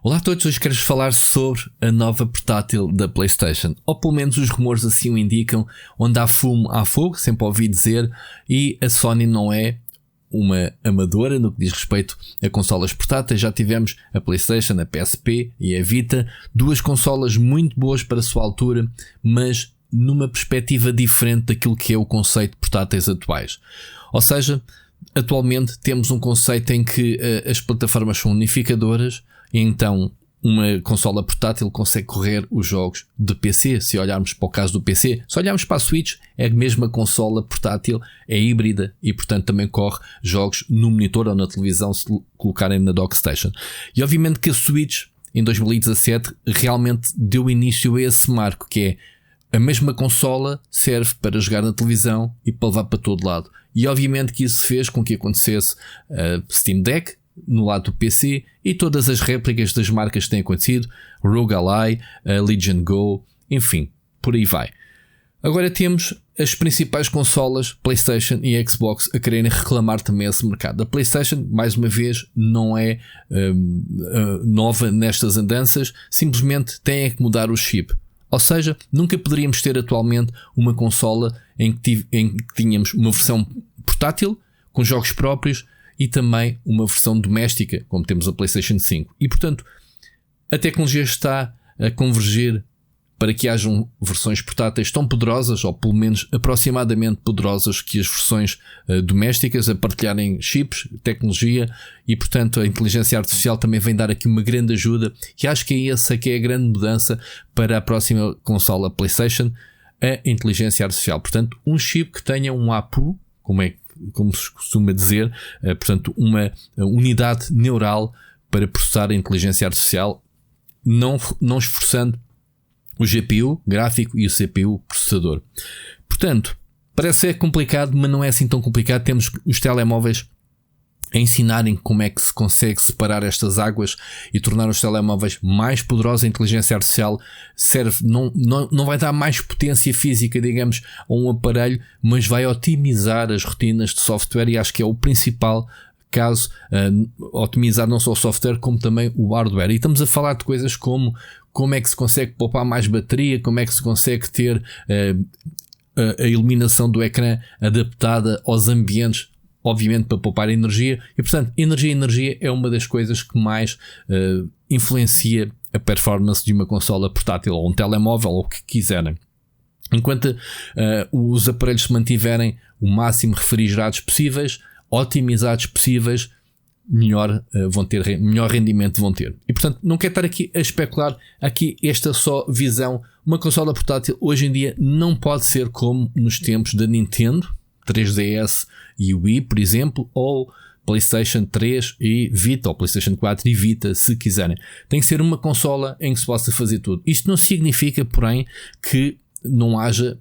Olá a todos, hoje quero-vos falar sobre a nova portátil da PlayStation, ou pelo menos os rumores assim o indicam. Onde há fumo há fogo, sempre ouvi dizer, e a Sony não é uma amadora no que diz respeito a consolas portáteis. Já tivemos a PlayStation, a PSP e a Vita, duas consolas muito boas para a sua altura, mas numa perspectiva diferente daquilo que é o conceito de portáteis atuais. Ou seja, atualmente temos um conceito em que as plataformas são unificadoras, e então uma consola portátil consegue correr os jogos de PC. Se olharmos para o caso do PC, se olharmos para a Switch, é a mesma consola portátil, é híbrida e portanto também corre jogos no monitor ou na televisão se colocarem na Dockstation. E obviamente que a Switch em 2017 realmente deu início a esse marco, que é a mesma consola serve para jogar na televisão e para levar para todo lado. E obviamente que isso fez com que acontecesse a Steam Deck no lado do PC e todas as réplicas das marcas que têm acontecido, ROG Ally, a Legion Go, enfim, por aí vai. Agora temos as principais consolas PlayStation e Xbox a quererem reclamar também esse mercado. A PlayStation, mais uma vez, não é nova nestas andanças, simplesmente tem que mudar o chip. Ou seja, nunca poderíamos ter atualmente uma consola em que tínhamos uma versão portátil com jogos próprios e também uma versão doméstica, como temos a PlayStation 5. E portanto, a tecnologia está a convergir para que hajam versões portáteis tão poderosas, ou pelo menos aproximadamente poderosas, que as versões domésticas, a partilharem chips, tecnologia, e portanto a inteligência artificial também vem dar aqui uma grande ajuda. E acho que é essa que é a grande mudança para a próxima consola PlayStation, a inteligência artificial. Portanto, um chip que tenha um APU, como se costuma dizer, portanto uma unidade neural para processar a inteligência artificial, não esforçando o GPU gráfico e o CPU processador. Portanto, parece ser complicado, mas não é assim tão complicado. Temos os telemóveis a ensinarem como é que se consegue separar estas águas e tornar os telemóveis mais poderosos. A inteligência artificial não vai dar mais potência física, digamos, a um aparelho, mas vai otimizar as rotinas de software, e acho que é o principal caso, otimizar não só o software como também o hardware. E estamos a falar de coisas como é que se consegue poupar mais bateria, como é que se consegue ter a iluminação do ecrã adaptada aos ambientes, obviamente para poupar energia. E portanto, energia é uma das coisas que mais influencia a performance de uma consola portátil ou um telemóvel ou o que quiserem. Enquanto os aparelhos se mantiverem o máximo refrigerados possíveis, otimizados possíveis, melhor rendimento vão ter. E portanto, não quero estar aqui a especular aqui esta só visão. Uma consola portátil hoje em dia não pode ser como nos tempos da Nintendo 3DS e Wii, por exemplo, ou PlayStation 3 e Vita, ou PlayStation 4 e Vita, se quiserem. Tem que ser uma consola em que se possa fazer tudo. Isto não significa, porém, que não haja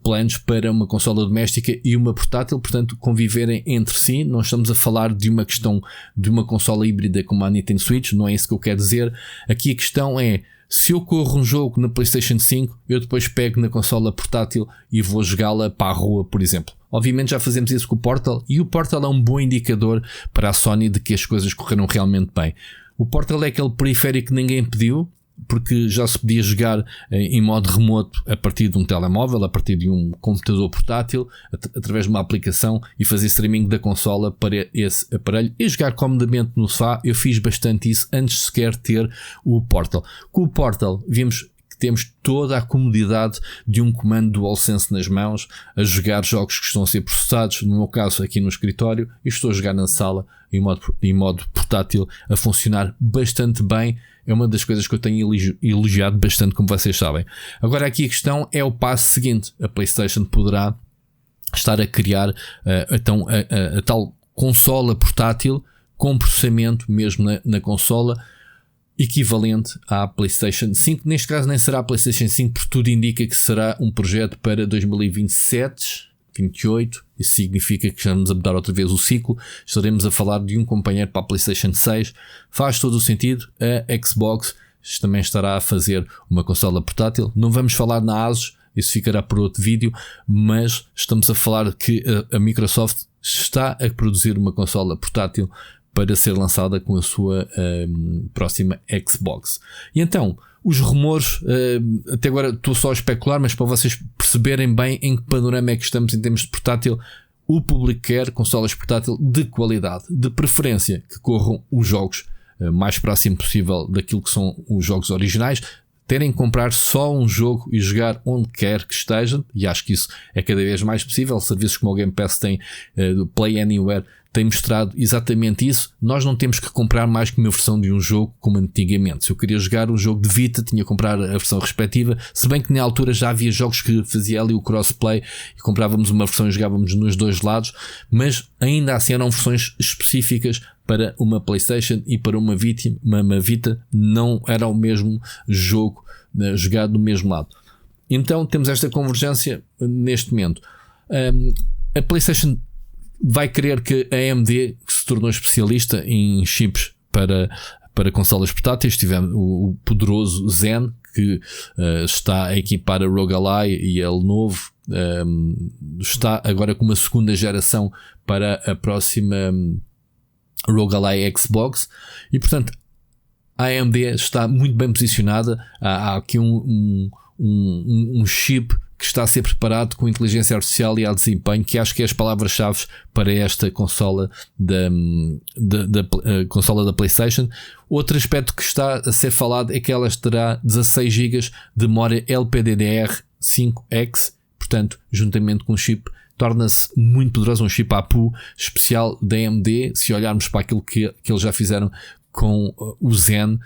planos para uma consola doméstica e uma portátil, portanto, conviverem entre si. Não estamos a falar de uma questão de uma consola híbrida como a Nintendo Switch, não é isso que eu quero dizer. Aqui a questão é: se eu corro um jogo na PlayStation 5, eu depois pego na consola portátil e vou jogá-la para a rua, por exemplo. Obviamente já fazemos isso com o Portal, e o Portal é um bom indicador para a Sony de que as coisas correram realmente bem. O Portal é aquele periférico que ninguém pediu, porque já se podia jogar em modo remoto a partir de um telemóvel, a partir de um computador portátil, através de uma aplicação, e fazer streaming da consola para esse aparelho e jogar comodamente no sofá. Eu fiz bastante isso antes de sequer ter o Portal. Com o Portal vimos que temos toda a comodidade de um comando DualSense nas mãos, a jogar jogos que estão a ser processados, no meu caso aqui no escritório, e estou a jogar na sala em modo portátil, a funcionar bastante bem. É uma das coisas que eu tenho elogiado bastante, como vocês sabem. Agora aqui a questão é o passo seguinte. A PlayStation poderá estar a criar a tal consola portátil com processamento mesmo na consola, equivalente à PlayStation 5. Neste caso nem será a PlayStation 5, porque tudo indica que será um projeto para 2027, 28. Isso significa que estamos a mudar outra vez o ciclo. Estaremos a falar de um companheiro para a PlayStation 6. Faz todo o sentido. A Xbox também estará a fazer uma consola portátil. Não vamos falar na ASUS, isso ficará por outro vídeo, mas estamos a falar que a Microsoft está a produzir uma consola portátil para ser lançada com a sua próxima Xbox. E então, os rumores, até agora estou só a especular, mas para vocês perceberem bem em que panorama é que estamos em termos de portátil, o público quer consolas portátil de qualidade, de preferência que corram os jogos mais próximo possível daquilo que são os jogos originais. Terem que comprar só um jogo e jogar onde quer que estejam, e acho que isso é cada vez mais possível. Serviços como o Game Pass tem, do Play Anywhere, tem mostrado exatamente isso. Nós não temos que comprar mais que uma versão de um jogo como antigamente. Se eu queria jogar um jogo de Vita, tinha que comprar a versão respectiva, se bem que na altura já havia jogos que fazia ali o crossplay e comprávamos uma versão e jogávamos nos dois lados, mas ainda assim eram versões específicas para uma PlayStation e para uma Vita, não era o mesmo jogo jogado do mesmo lado. Então temos esta convergência neste momento. A PlayStation vai querer que a AMD, que se tornou especialista em chips para consolas portáteis, tivemos o poderoso Zen, que está a equipar a ROG Ally, e a Lenovo está agora com uma segunda geração para a próxima ROG Ally Xbox, e portanto a AMD está muito bem posicionada. Há aqui um chip que está a ser preparado com inteligência artificial e alto desempenho, que acho que é as palavras-chave para esta consola da consola da PlayStation. Outro aspecto que está a ser falado é que ela terá 16 GB de memória LPDDR5X, portanto, juntamente com o chip, torna-se muito poderoso, um chip APU especial da AMD. Se olharmos para aquilo que eles já fizeram com o Zen,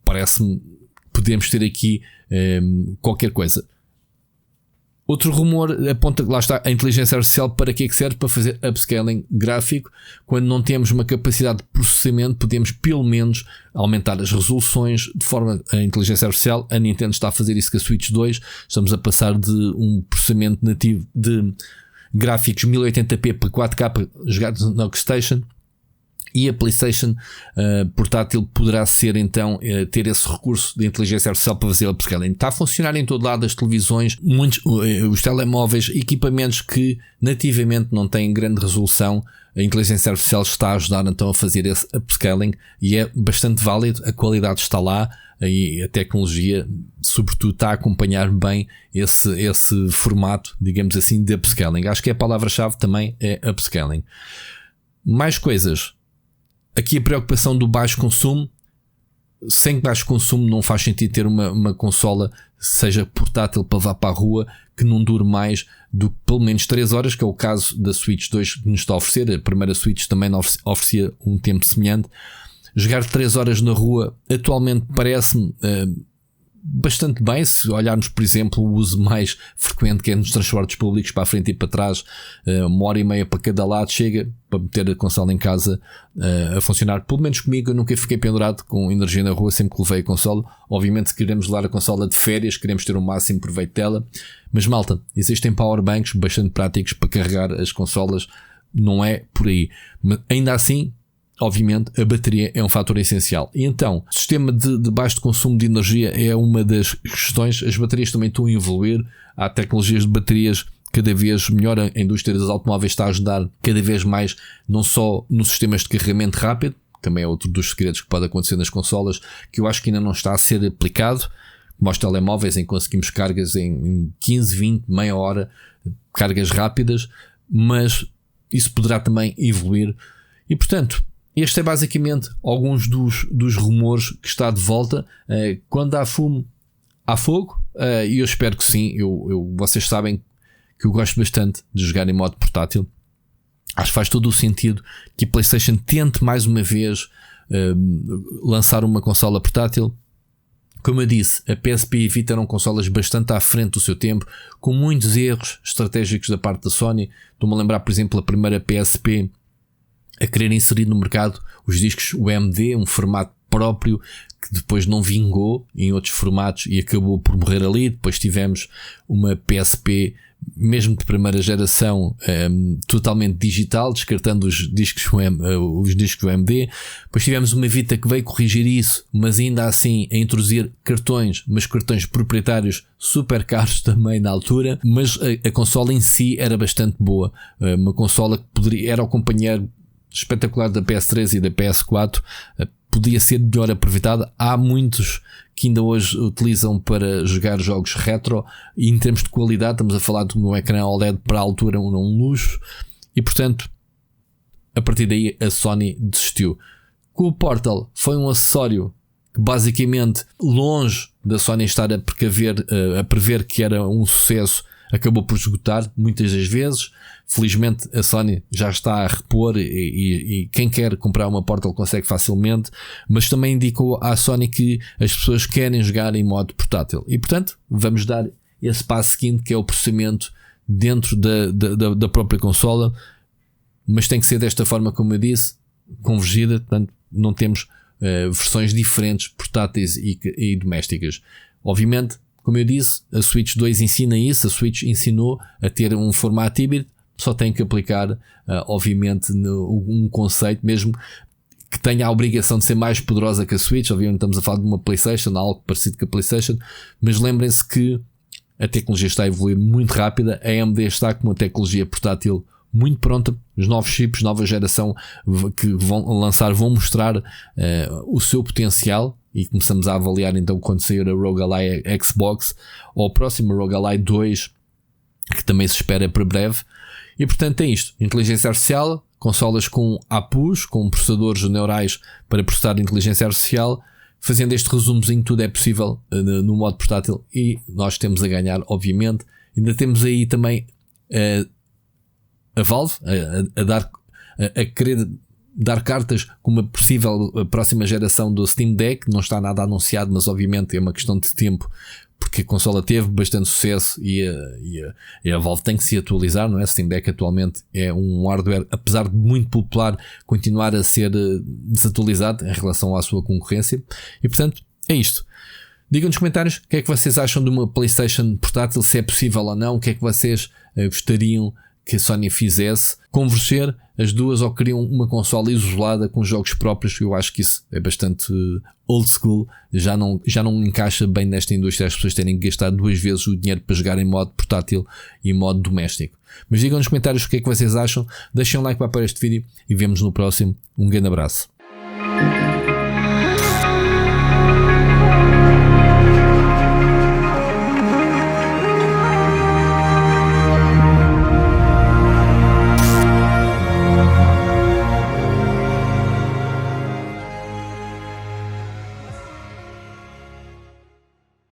parece-me que podemos ter aqui qualquer coisa. Outro rumor aponta que lá está a inteligência artificial. Para que é que serve? Para fazer upscaling gráfico. Quando não temos uma capacidade de processamento, podemos pelo menos aumentar as resoluções de forma a inteligência artificial. A Nintendo está a fazer isso com a Switch 2. Estamos a passar de um processamento nativo de gráficos 1080p para 4K jogados na Workstation. E a PlayStation portátil poderá ser então ter esse recurso de inteligência artificial para fazer upscaling. Está a funcionar em todo lado, as televisões, muitos, os telemóveis, equipamentos que nativamente não têm grande resolução. A inteligência artificial está a ajudar então a fazer esse upscaling, e é bastante válido. A qualidade está lá e a tecnologia, sobretudo, está a acompanhar bem esse formato, digamos assim, de upscaling. Acho que a palavra-chave também é upscaling. Mais coisas. Aqui a preocupação do baixo consumo. Sem baixo consumo não faz sentido ter uma consola, seja portátil, para levar para a rua, que não dure mais do que pelo menos 3 horas, que é o caso da Switch 2 que nos está a oferecer. A primeira Switch também oferecia um tempo semelhante. Jogar 3 horas na rua atualmente parece-me bastante bem. Se olharmos, por exemplo, o uso mais frequente, que é nos transportes públicos, para a frente e para trás, 1h30 para cada lado, chega para meter a consola em casa a funcionar. Pelo menos comigo, eu nunca fiquei pendurado com energia na rua sempre que levei a consola. Obviamente, se queremos levar a consola de férias, queremos ter o máximo proveito dela, mas malta, existem powerbanks bastante práticos para carregar as consolas, não é por aí. Mas ainda assim, obviamente, a bateria é um fator essencial. E então, o sistema de baixo consumo de energia é uma das questões. As baterias também estão a evoluir. Há tecnologias de baterias cada vez melhor. A indústria dos automóveis está a ajudar cada vez mais, não só nos sistemas de carregamento rápido, também é outro dos segredos que pode acontecer nas consolas, que eu acho que ainda não está a ser aplicado, como aos telemóveis, em que conseguimos cargas em 15, 20, meia hora, cargas rápidas, mas isso poderá também evoluir. E portanto, este é basicamente alguns dos rumores que está de volta. Quando há fumo, há fogo, e eu espero que sim. Vocês sabem que eu gosto bastante de jogar em modo portátil. Acho que faz todo o sentido que a PlayStation tente mais uma vez lançar uma consola portátil. Como eu disse, a PSP e a Vita eram consolas bastante à frente do seu tempo, com muitos erros estratégicos da parte da Sony. Estou-me a lembrar, por exemplo, a primeira PSP a querer inserir no mercado os discos UMD, um formato próprio que depois não vingou em outros formatos e acabou por morrer ali. Depois tivemos uma PSP mesmo de primeira geração, totalmente digital, descartando os discos UMD. Depois tivemos uma Vita que veio corrigir isso, mas ainda assim a introduzir cartões, mas cartões proprietários super caros também na altura. Mas a consola em si era bastante boa, uma consola que era o companheiro espetacular da PS3 e da PS4 podia ser melhor aproveitada. Há muitos que ainda hoje utilizam para jogar jogos retro, e em termos de qualidade estamos a falar de um ecrã OLED para a altura um luxo, e portanto a partir daí a Sony desistiu. Com o Portal foi um acessório que basicamente, longe da Sony estar a prever que era um sucesso, acabou por esgotar muitas das vezes. Felizmente a Sony já está a repor, e quem quer comprar uma Portal consegue facilmente, mas também indicou à Sony que as pessoas querem jogar em modo portátil, e portanto vamos dar esse passo seguinte, que é o processamento dentro da própria consola, mas tem que ser desta forma, como eu disse, convergida. Portanto não temos versões diferentes, portáteis e domésticas. Obviamente, como eu disse, a Switch 2 ensina isso, a Switch ensinou a ter um formato híbrido, só tem que aplicar, obviamente, um conceito, mesmo que tenha a obrigação de ser mais poderosa que a Switch. Obviamente estamos a falar de uma PlayStation, algo parecido com a PlayStation, mas lembrem-se que a tecnologia está a evoluir muito rápida. A AMD está com uma tecnologia portátil muito pronta. Os novos chips, nova geração que vão lançar, vão mostrar o seu potencial, e começamos a avaliar então quando sair a ROG Ally Xbox ou o próximo ROG Ally 2, que também se espera para breve. E portanto é isto: inteligência artificial, consolas com APUs, com processadores neurais para processar inteligência artificial. Fazendo este resumozinho, tudo é possível no modo portátil, e nós temos a ganhar, obviamente. Ainda temos aí também a Valve a querer dar cartas com uma possível próxima geração do Steam Deck. Não está nada anunciado, mas obviamente é uma questão de tempo, porque a consola teve bastante sucesso, e a Valve tem que se atualizar, não é? Steam Deck atualmente é um hardware, apesar de muito popular, continuar a ser desatualizado em relação à sua concorrência. E portanto é isto. Digam nos comentários o que é que vocês acham de uma PlayStation portátil, se é possível ou não, o que é que vocês gostariam que a Sony fizesse, converter as duas, ou queriam uma consola isolada com jogos próprios. Eu acho que isso é bastante old school, já não encaixa bem nesta indústria, as pessoas terem que gastar duas vezes o dinheiro para jogar em modo portátil e em modo doméstico. Mas digam nos comentários o que é que vocês acham, deixem um like para este vídeo e vemos no próximo. Um grande abraço.